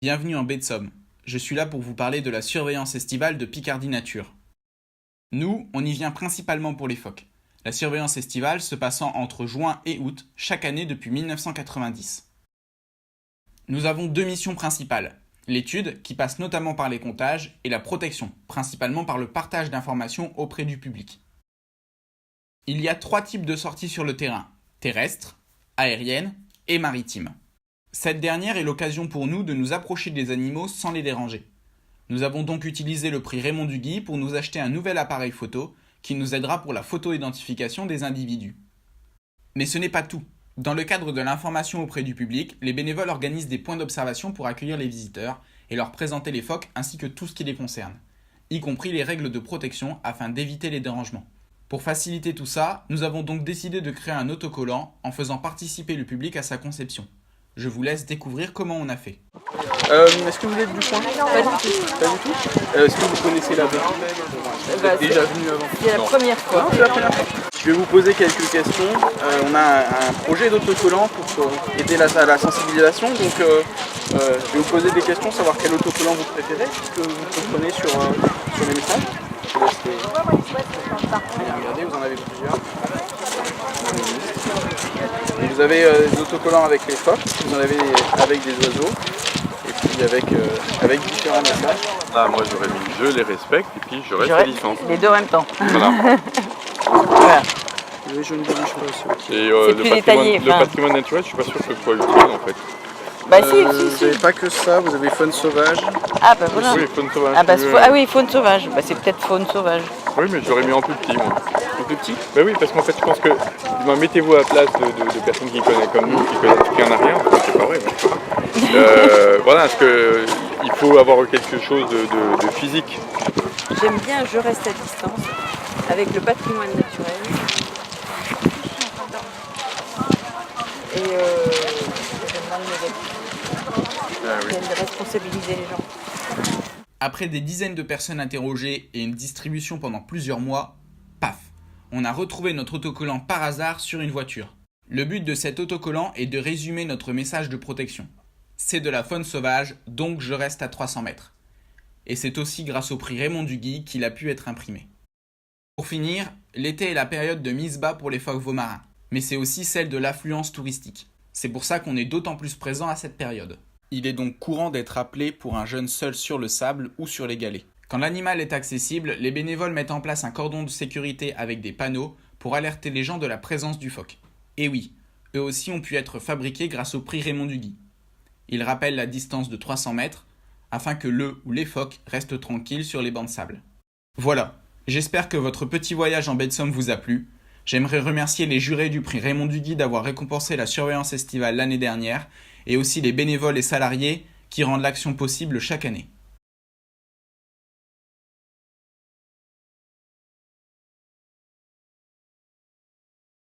Bienvenue en baie de Somme. Je suis là pour vous parler de la surveillance estivale de Picardie Nature. Nous, on y vient principalement pour les phoques. La surveillance estivale se passant entre juin et août chaque année depuis 1990. Nous avons deux missions principales. L'étude, qui passe notamment par les comptages, et la protection, principalement par le partage d'informations auprès du public. Il y a trois types de sorties sur le terrain, terrestre, aérienne et maritime. Cette dernière est l'occasion pour nous de nous approcher des animaux sans les déranger. Nous avons donc utilisé le prix Raymond Duguy pour nous acheter un nouvel appareil photo qui nous aidera pour la photo-identification des individus. Mais ce n'est pas tout. Dans le cadre de l'information auprès du public, les bénévoles organisent des points d'observation pour accueillir les visiteurs et leur présenter les phoques ainsi que tout ce qui les concerne, y compris les règles de protection afin d'éviter les dérangements. Pour faciliter tout ça, nous avons donc décidé de créer un autocollant en faisant participer le public à sa conception. Je vous laisse découvrir comment on a fait. Est-ce que vous êtes du coin? Pas du tout. Pas du tout. Est-ce que vous connaissez la baie? Vous êtes déjà venu avant? C'est la première fois. Non, c'est la première fois. Je vais vous poser quelques questions. On a un projet d'autocollant pour aider à la sensibilisation. Donc je vais vous poser des questions, savoir quel autocollant vous préférez, ce que vous comprenez sur les messages. Je vous laisse regardez, vous en avez plusieurs. Vous avez des autocollants avec les phoques, vous en avez avec des oiseaux, et puis avec différents messages. Ah, moi j'aurais mis je les respecte et puis je reste la licence. Les deux en même temps. Voilà. Voilà. Le jaune rouge aussi. Et C'est plus détaillé, le enfin. patrimoine naturel, je suis pas sûr que ce soit utile en fait. Bah si. Vous n'avez pas que ça, vous avez faune sauvage. Ah bah voilà. Oui, faune sauvage. Ah oui, faune sauvage. Bah c'est peut-être faune sauvage. Oui, mais j'aurais mis en plus petit moi. Un peu petit. Bah oui, parce qu'en fait je pense que mettez-vous à la place de personnes qui connaissent comme nous, qui connaissent rien à rien, enfin, c'est pas vrai. Mais... voilà, parce que il faut avoir quelque chose de physique. J'aime bien je reste à distance avec le patrimoine naturel. Et j'aime bien le négatif. Ah, oui. J'aime de responsabiliser les gens. Après des dizaines de personnes interrogées et une distribution pendant plusieurs mois, paf, on a retrouvé notre autocollant par hasard sur une voiture. Le but de cet autocollant est de résumer notre message de protection. C'est de la faune sauvage, donc je reste à 300 mètres. Et c'est aussi grâce au prix Raymond Duguy qu'il a pu être imprimé. Pour finir, l'été est la période de mise bas pour les phoques veaux-marins, mais c'est aussi celle de l'affluence touristique. C'est pour ça qu'on est d'autant plus présent à cette période. Il est donc courant d'être appelé pour un jeune seul sur le sable ou sur les galets. Quand l'animal est accessible, les bénévoles mettent en place un cordon de sécurité avec des panneaux pour alerter les gens de la présence du phoque. Et oui, eux aussi ont pu être fabriqués grâce au prix Raymond Duguy. Ils rappellent la distance de 300 mètres afin que le ou les phoques restent tranquilles sur les bancs de sable. Voilà, j'espère que votre petit voyage en baie de Somme vous a plu. J'aimerais remercier les jurés du prix Raymond Duguy d'avoir récompensé la surveillance estivale l'année dernière et aussi les bénévoles et salariés qui rendent l'action possible chaque année.